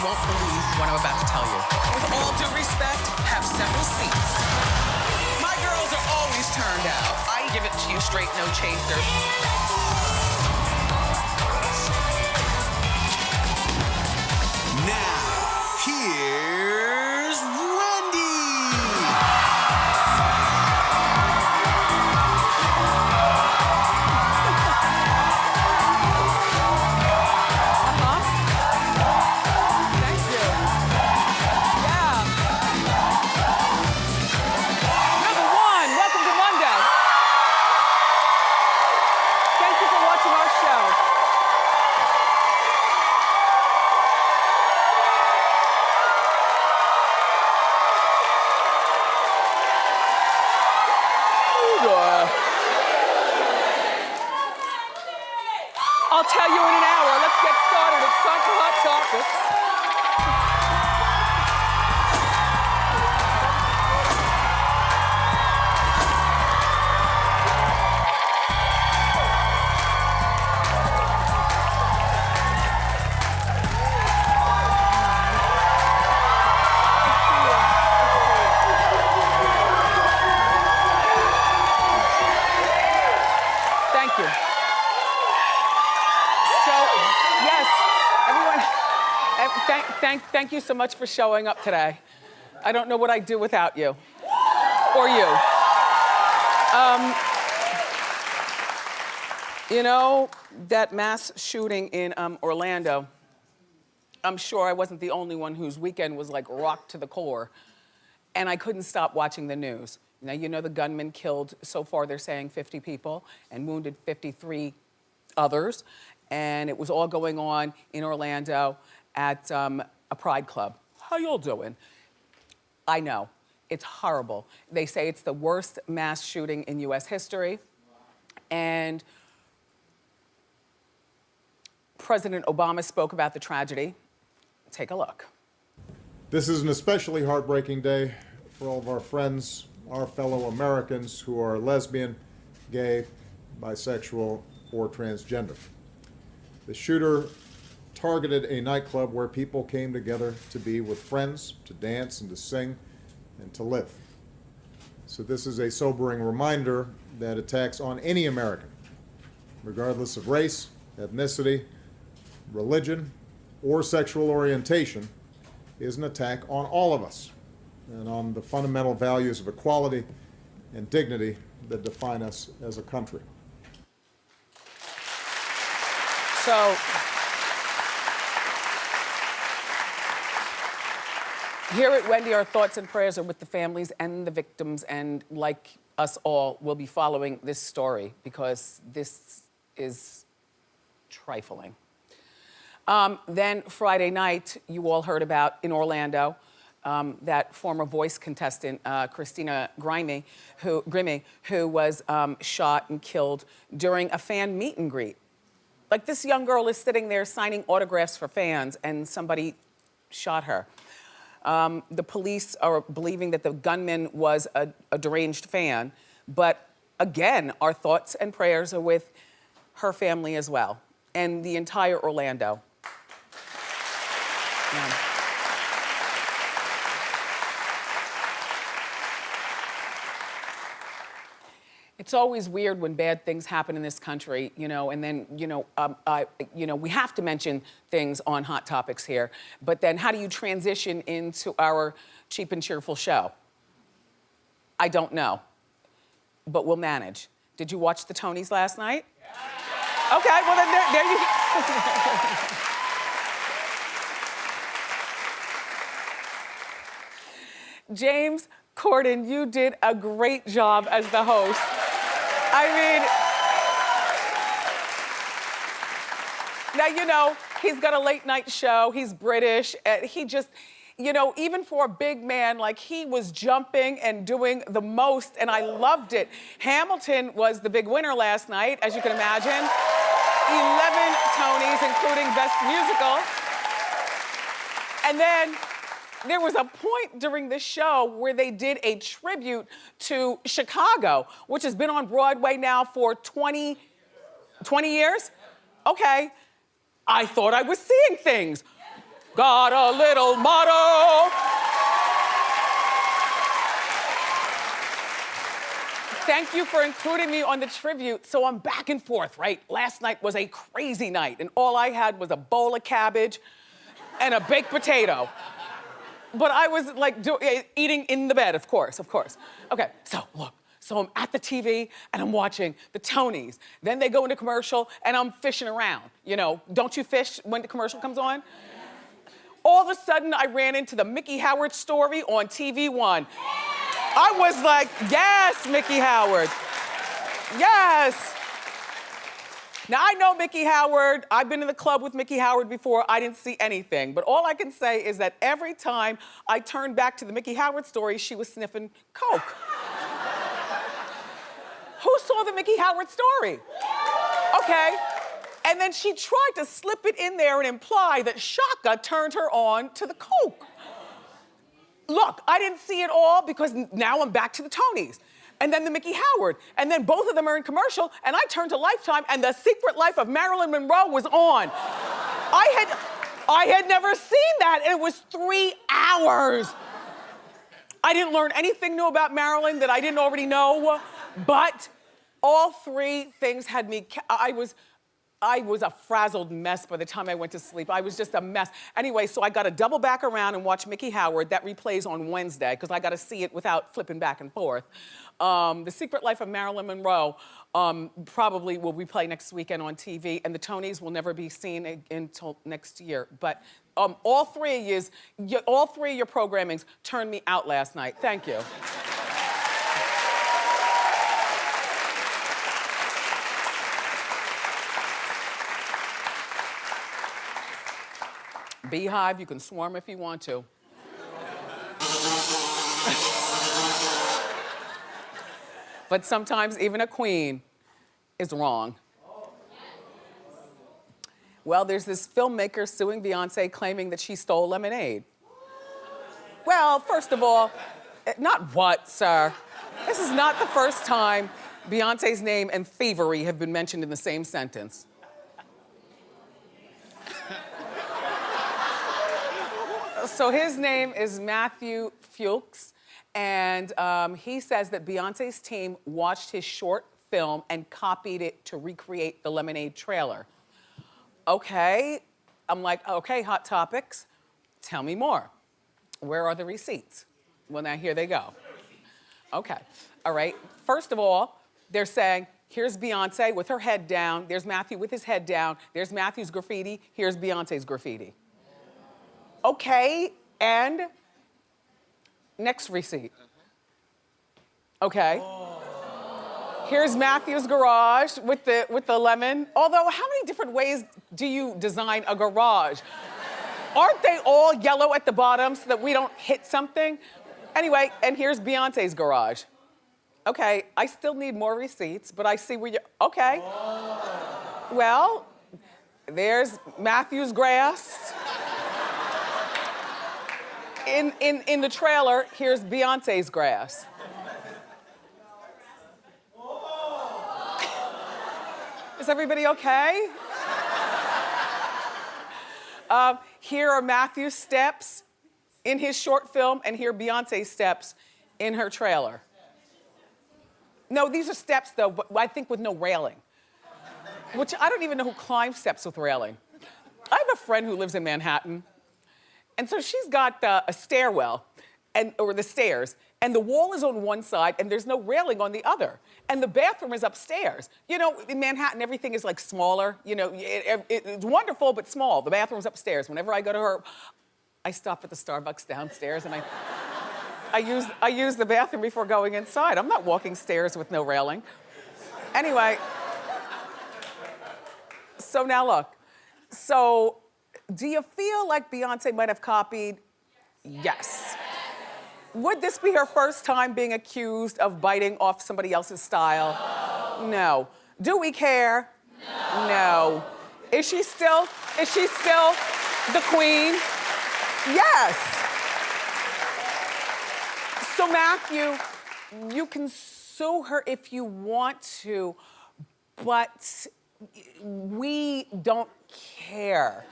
won't believe what I'm about to tell you. With all due respect, have several seats. My girls are always turned out. I give it to you straight, no chaser. Now, here's Wendy. Thank you. Yeah. Number one, welcome to Monday. Thank you for watching our show. I'll tell you in an hour. Let's get started. It's time for Hot Topics. Thank you. So, yes, everyone, thank you so much for showing up today. I don't know what I'd do without you, or you. You know, that mass shooting in Orlando, I'm sure I wasn't the only one whose weekend was like rocked to the core, and I couldn't stop watching the news. Now, you know the gunman killed, so far they're saying 50 people, and wounded 53 others. And it was all going on in Orlando at a Pride Club. How y'all doing? I know, it's horrible. They say it's the worst mass shooting in US history. And President Obama spoke about the tragedy. Take a look. This is an especially heartbreaking day for all of our friends, our fellow Americans who are lesbian, gay, bisexual, or transgender. The shooter targeted a nightclub where people came together to be with friends, to dance and to sing and to live. So this is a sobering reminder that attacks on any American, regardless of race, ethnicity, religion, or sexual orientation, is an attack on all of us and on the fundamental values of equality and dignity that define us as a country. So, here at Wendy, our thoughts and prayers are with the families and the victims, and like us all, we'll be following this story because this is trifling. Then Friday night, you all heard about in Orlando, that former Voice contestant, Christina Grimmie, who was shot and killed during a fan meet and greet. Like, this young girl is sitting there signing autographs for fans and somebody shot her. The police are believing that the gunman was a deranged fan, but again, our thoughts and prayers are with her family as well, and the entire Orlando. Yeah. It's always weird when bad things happen in this country, you know, and then, we have to mention things on Hot Topics here, but then how do you transition into our cheap and cheerful show? I don't know, but we'll manage. Did you watch the Tonys last night? Yeah. Okay, well then there you go. James Corden, you did a great job as the host. I mean, now, you know, he's got a late night show, he's British, and he just, you know, even for a big man, like, he was jumping and doing the most, and I loved it. Hamilton was the big winner last night, as you can imagine. 11 Tonys, including Best Musical. And then there was a point during the show where they did a tribute to Chicago, which has been on Broadway now for 20 years? Okay, I thought I was seeing things. got a little motto. Thank you for including me on the tribute. So I'm back and forth, right? Last night was a crazy night, and all I had was a bowl of cabbage and a baked potato. But I was like eating in the bed, of course. Okay, so look. So I'm at the TV and I'm watching the Tonys. Then they go into commercial and I'm fishing around. You know, don't you fish when the commercial comes on? All of a sudden I ran into the Mickey Howard story on TV1. I was like, yes, Mickey Howard. Yes. Now I know Mickey Howard. I've been in the club with Mickey Howard before. I didn't see anything. But all I can say is that every time I turned back to the Mickey Howard story, she was sniffing coke. Who saw the Mickey Howard story? Okay. And then she tried to slip it in there and imply that Shaka turned her on to the coke. Look, I didn't see it all because now I'm back to the Tonys. And then the Mickey Howard. And then both of them are in commercial, and I turned to Lifetime, and The Secret Life of Marilyn Monroe was on. I had never seen that, and it was 3 hours. I didn't learn anything new about Marilyn that I didn't already know, but all 3 things had me, I was a frazzled mess by the time I went to sleep. I was just a mess. Anyway, so I got to double back around and watch Mickey Howard. That replays on Wednesday, because I got to see it without flipping back and forth. The Secret Life of Marilyn Monroe probably will replay next weekend on TV, and the Tonys will never be seen until next year. But all three of your programmings turned me out last night. Thank you. Beehive, you can swarm if you want to. But sometimes even a queen is wrong. Well, there's this filmmaker suing Beyonce claiming that she stole lemonade. Well, first of all, not what, sir? This is not the first time Beyonce's name and thievery have been mentioned in the same sentence. So his name is Matthew Fuchs, and he says that Beyonce's team watched his short film and copied it to recreate the Lemonade trailer. Okay, I'm like, okay, Hot Topics, tell me more. Where are the receipts? Well, now here they go. Okay, all right. First of all, they're saying, here's Beyonce with her head down, there's Matthew with his head down, there's Matthew's graffiti, here's Beyonce's graffiti. Okay, and next receipt. Okay. Here's Matthew's garage with the lemon. Although, how many different ways do you design a garage? Aren't they all yellow at the bottom so that we don't hit something? Anyway, and here's Beyonce's garage. Okay, I still need more receipts, but I see where you're, okay. Well, there's Matthew's grass. In the trailer, here's Beyonce's grass. Is everybody okay? Here are Matthew's steps in his short film, and here are Beyonce's steps in her trailer. No, these are steps, though, but I think with no railing. Which I don't even know who climbs steps with railing. I have a friend who lives in Manhattan. And so she's got a stairwell, or the stairs, and the wall is on one side, and there's no railing on the other. And the bathroom is upstairs. You know, in Manhattan, everything is like smaller. You know, it's wonderful, but small. The bathroom's upstairs. Whenever I go to her, I stop at the Starbucks downstairs, and I use the bathroom before going inside. I'm not walking stairs with no railing. Anyway, so now look. So, do you feel like Beyonce might have copied? Yes. Would this be her first time being accused of biting off somebody else's style? No. Do we care? No. Is she still the queen? Yes. So Matthew, you can sue her if you want to, but we don't care.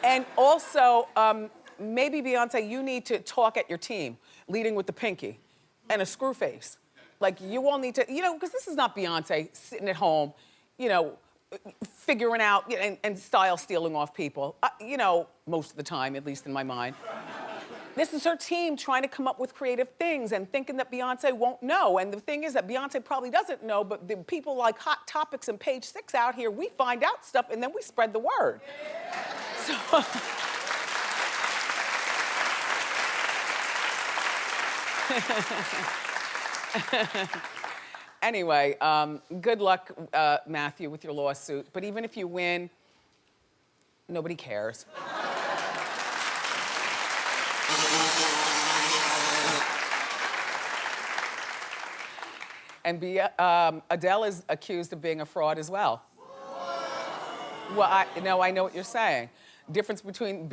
And also, maybe Beyonce, you need to talk at your team, leading with the pinky and a screw face. Like, you all need to, you know, because this is not Beyonce sitting at home, you know, figuring out and style stealing off people, you know, most of the time, at least in my mind. This is her team trying to come up with creative things and thinking that Beyonce won't know. And the thing is that Beyonce probably doesn't know, but the people like Hot Topics and Page 6 out here, we find out stuff and then we spread the word. So, anyway, good luck, Matthew, with your lawsuit. But even if you win, nobody cares. And Adele is accused of being a fraud as well. Well, I know what you're saying. Difference between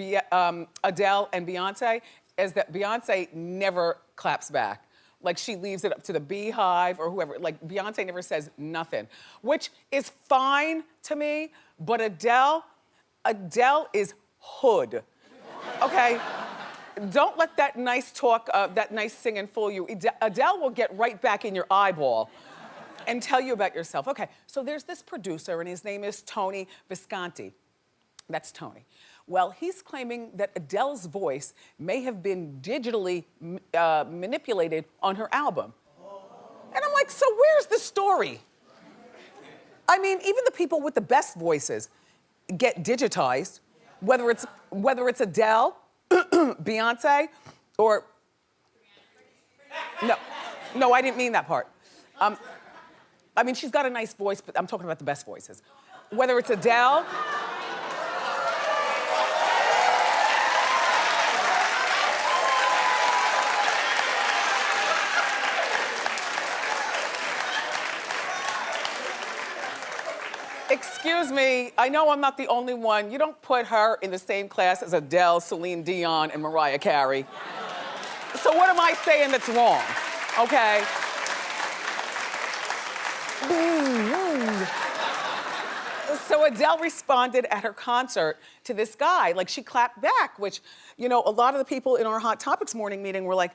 Adele and Beyonce is that Beyonce never claps back. Like, she leaves it up to the Beehive or whoever. Like, Beyonce never says nothing, which is fine to me, but Adele is hood, okay? Don't let that nice talk, that nice singing fool you. Adele will get right back in your eyeball and tell you about yourself. Okay, so there's this producer, and his name is Tony Visconti. That's Tony. Well, he's claiming that Adele's voice may have been digitally manipulated on her album. And I'm like, so where's the story? I mean, even the people with the best voices get digitized, whether it's Adele, Beyonce, or no, I didn't mean that part. I mean, she's got a nice voice, but I'm talking about the best voices. Whether it's Adele. Excuse me, I know I'm not the only one. You don't put her in the same class as Adele, Celine Dion, and Mariah Carey. So what am I saying that's wrong, okay? So Adele responded at her concert to this guy. Like, she clapped back, which, you know, a lot of the people in our Hot Topics morning meeting were like,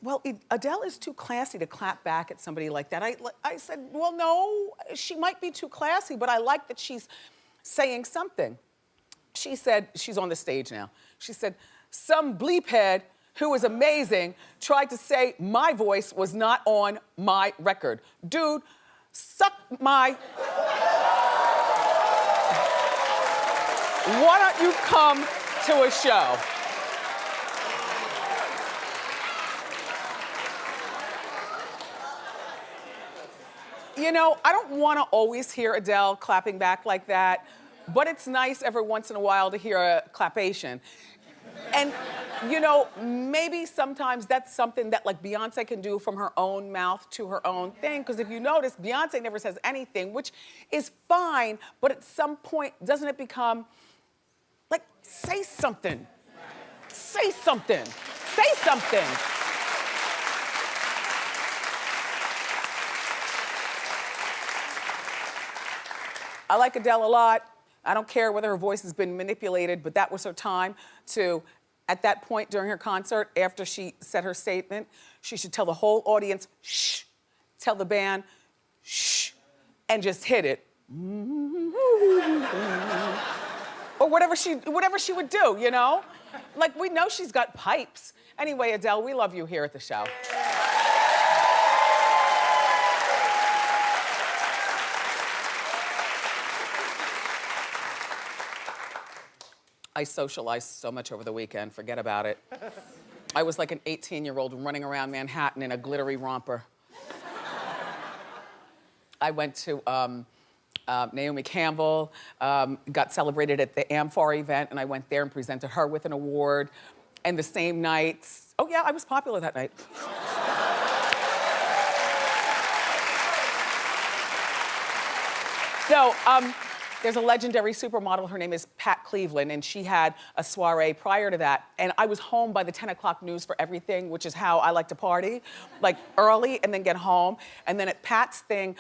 well, Adele is too classy to clap back at somebody like that. I said, well, no, she might be too classy, but I like that she's saying something. She said, she's on the stage now. She said, some bleephead who is amazing tried to say my voice was not on my record. Dude, suck my... Why don't you come to a show? You know, I don't want to always hear Adele clapping back like that, but it's nice every once in a while to hear a clapation. And, you know, maybe sometimes that's something that, like, Beyonce can do from her own mouth to her own thing, because if you notice, Beyonce never says anything, which is fine, but at some point, doesn't it become, like, say something. Say something. Say something. I like Adele a lot. I don't care whether her voice has been manipulated, but that was her time to, at that point during her concert, after she said her statement, she should tell the whole audience, shh, tell the band, shh, and just hit it. Or whatever she would do, you know? Like, we know she's got pipes. Anyway, Adele, we love you here at the show. I socialized so much over the weekend, forget about it. I was like an 18-year-old running around Manhattan in a glittery romper. I went to Naomi Campbell, got celebrated at the Amphar event, and I went there and presented her with an award. And the same night, oh yeah, I was popular that night. So, there's a legendary supermodel, her name is Pat Cleveland, and she had a soiree prior to that. And I was home by the 10 o'clock news for everything, which is how I like to party, like early and then get home. And then at Pat's thing,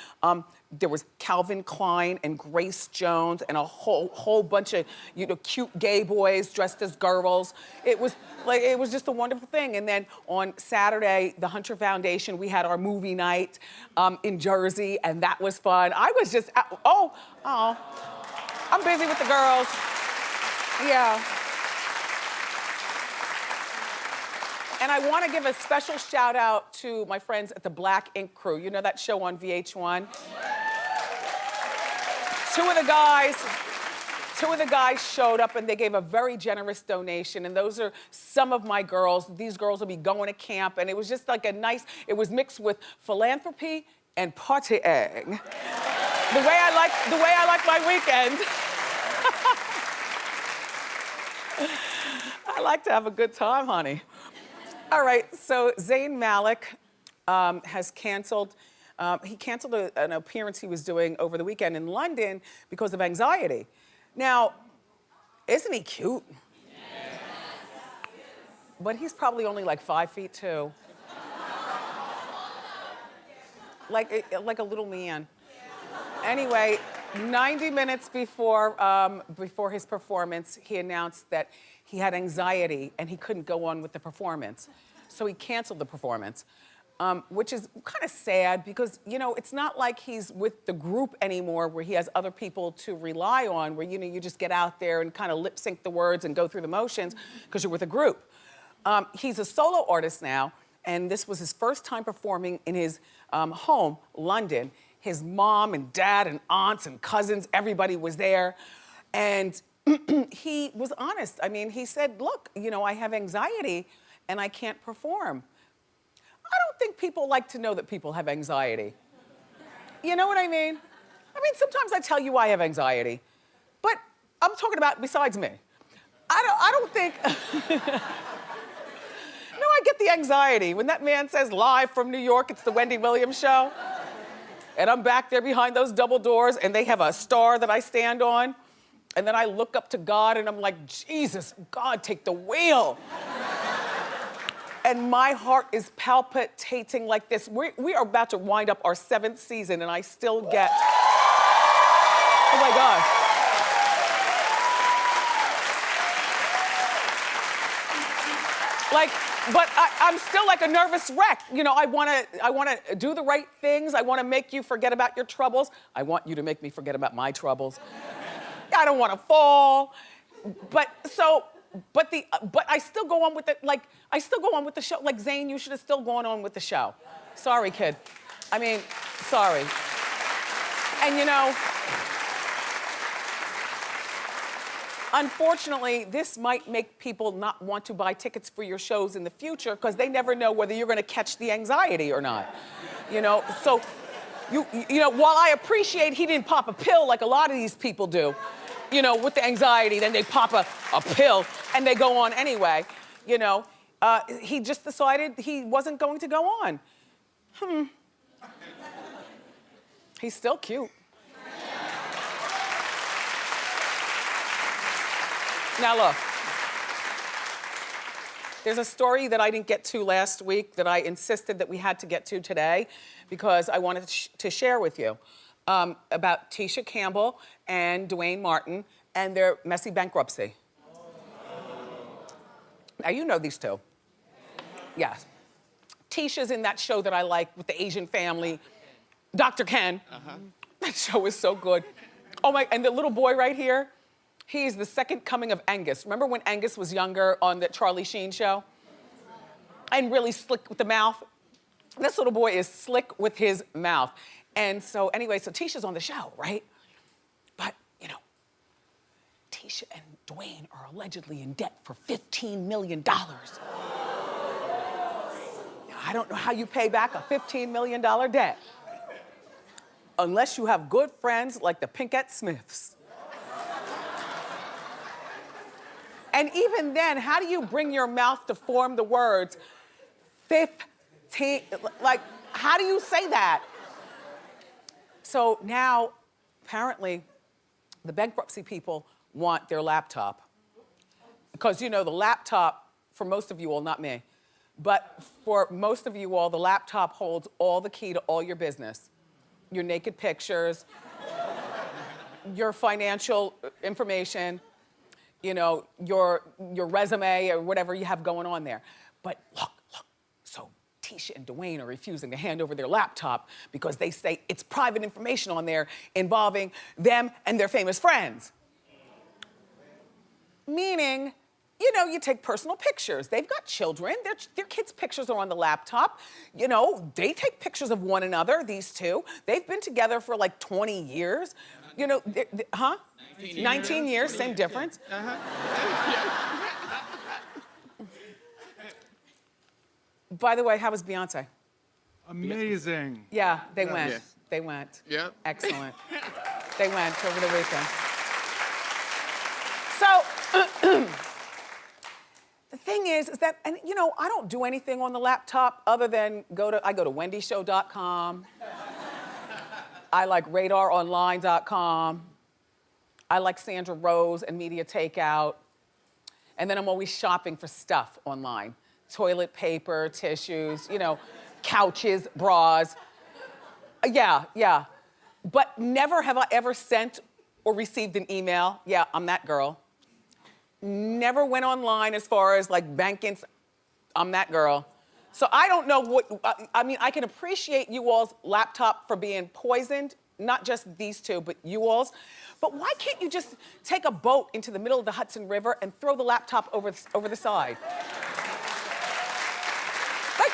there was Calvin Klein and Grace Jones and a whole bunch of, you know, cute gay boys dressed as girls. It was just a wonderful thing. And then on Saturday, the Hunter Foundation, we had our movie night in Jersey, and that was fun. I was just, I'm busy with the girls. Yeah. And I want to give a special shout out to my friends at the Black Ink Crew. You know that show on VH1? Two of the guys showed up and they gave a very generous donation, and those are some of my girls. These girls will be going to camp, and it was just like it was mixed with philanthropy and partying. The way I like my weekend. I like to have a good time, honey. All right, so Zayne Malik has canceled. He canceled an appearance he was doing over the weekend in London because of anxiety. Now, isn't he cute? Yes. But he's probably only like 5'2". Like a little man. Anyway, 90 minutes before his performance, he announced that he had anxiety and he couldn't go on with the performance. So he canceled the performance, which is kind of sad because, you know, it's not like he's with the group anymore where he has other people to rely on, where, you know, you just get out there and kind of lip sync the words and go through the motions because you're with a group. He's a solo artist now, and this was his first time performing in his home, London. His mom and dad and aunts and cousins, everybody was there. And he was honest. I mean, he said, look, you know, I have anxiety and I can't perform. I don't think people like to know that people have anxiety. You know what I mean? I mean, sometimes I tell you I have anxiety, but I'm talking about besides me. I don't think, no, I get the anxiety. When that man says live from New York, it's the Wendy Williams show, and I'm back there behind those double doors and they have a star that I stand on, and then I look up to God and I'm like, Jesus, God, take the wheel. And my heart is palpitating like this. We are about to wind up our 7th season and I still get, oh my God. Like, but I'm still like a nervous wreck. You know, I wanna do the right things. I wanna make you forget about your troubles. I want you to make me forget about my troubles. I don't wanna fall. But I still go on with it, like, I still go on with the show. Like, Zayne, you should have still gone on with the show. Sorry, kid. I mean, sorry. And you know, unfortunately, this might make people not want to buy tickets for your shows in the future because they never know whether you're gonna catch the anxiety or not. You know, so, you know, while I appreciate he didn't pop a pill like a lot of these people do, you know, with the anxiety, then they pop a pill and they go on anyway, you know. He just decided he wasn't going to go on. He's still cute. Now look, there's a story that I didn't get to last week that I insisted that we had to get to today because I wanted to share with you. About Tisha Campbell and Dwayne Martin and their messy bankruptcy. Now, you know these two. Yes. Tisha's in that show that I like with the Asian family, Dr. Ken. That show is so good. Oh my, and the little boy right here, he's the second coming of Angus. Remember when Angus was younger on the Charlie Sheen show? And really slick with the mouth? This little boy is slick with his mouth. And so anyway, so Tisha's on the show, right? But, you know, Tisha and Dwayne are allegedly in debt for $15 million. Now, I don't know how you pay back a $15 million debt unless you have good friends like the Pinkett Smiths. And even then, how do you bring your mouth to form the words 15, like, how do you say that? So now, apparently, the bankruptcy people want their laptop. Because, you know, the laptop, for most of you all, not me, but for most of you all, the laptop holds all the key to all your business. your naked pictures, your financial information, you know, your resume or whatever you have going on there. But look, so Tisha and Dwayne are refusing to hand over their laptop because they say it's private information on there involving them and their famous friends. Meaning, you know, you take personal pictures. They've got children. Their kids' pictures are on the laptop. You know, they take pictures of one another, these two. They've been together for like 20 years. You know, 19 years, same difference. By the way, how was Beyonce? Amazing. Yeah, they went. Yes. They went. Yeah. Excellent. They went over the weekend. So, the thing is that, and you know, I don't do anything on the laptop other than I go to wendyshow.com. I like radaronline.com. I like Sandra Rose and Media Takeout. And then I'm always shopping for stuff online. Toilet paper, tissues, you know, couches, bras. Yeah. But never have I ever sent or received an email. Yeah, I'm that girl. Never went online as far as like banking. I'm that girl. So I don't know what, I mean, I can appreciate you all's laptop for being poisoned, not just these two, but you all's. But why can't you just take a boat into the middle of the Hudson River and throw the laptop over the side? Like,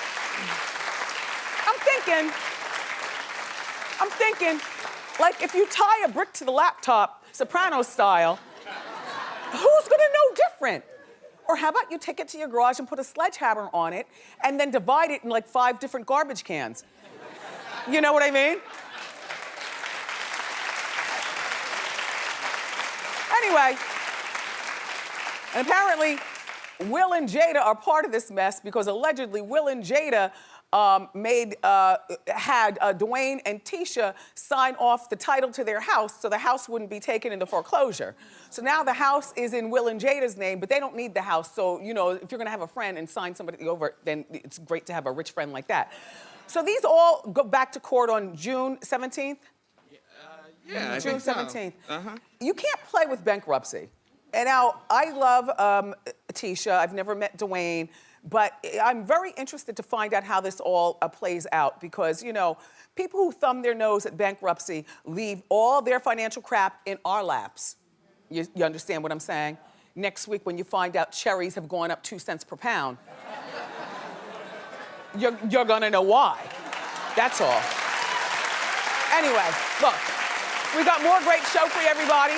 I'm thinking, like if you tie a brick to the laptop, Soprano style, who's gonna know different? Or how about you take it to your garage and put a sledgehammer on it and then divide it in like 5 different garbage cans? You know what I mean? Anyway, and apparently Will and Jada are part of this mess because allegedly Will and Jada had Dwayne and Tisha sign off the title to their house so the house wouldn't be taken into foreclosure. So now the house is in Will and Jada's name, but they don't need the house. So, you know, if you're gonna have a friend and sign somebody over, then it's great to have a rich friend like that. So these all go back to court on June 17th? Yeah, June 17th. So. You can't play with bankruptcy. And now, I love Tisha. I've never met Dwayne. But I'm very interested to find out how this all plays out because, you know, people who thumb their nose at bankruptcy leave all their financial crap in our laps. You understand what I'm saying? Next week when you find out cherries have gone up 2 cents per pound, you're gonna know why. That's all. Anyway, look, we got more great show for you, everybody.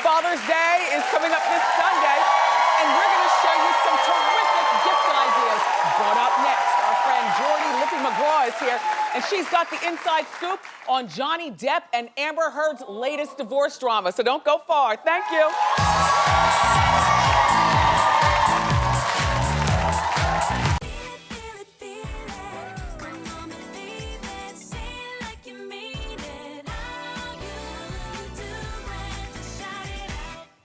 Father's Day is coming up this Sunday, and we're gonna show you some terrific gift ideas. But up next, our friend Jordy Lippy McGraw is here, and she's got the inside scoop on Johnny Depp and Amber Heard's latest divorce drama. So don't go far. Thank you.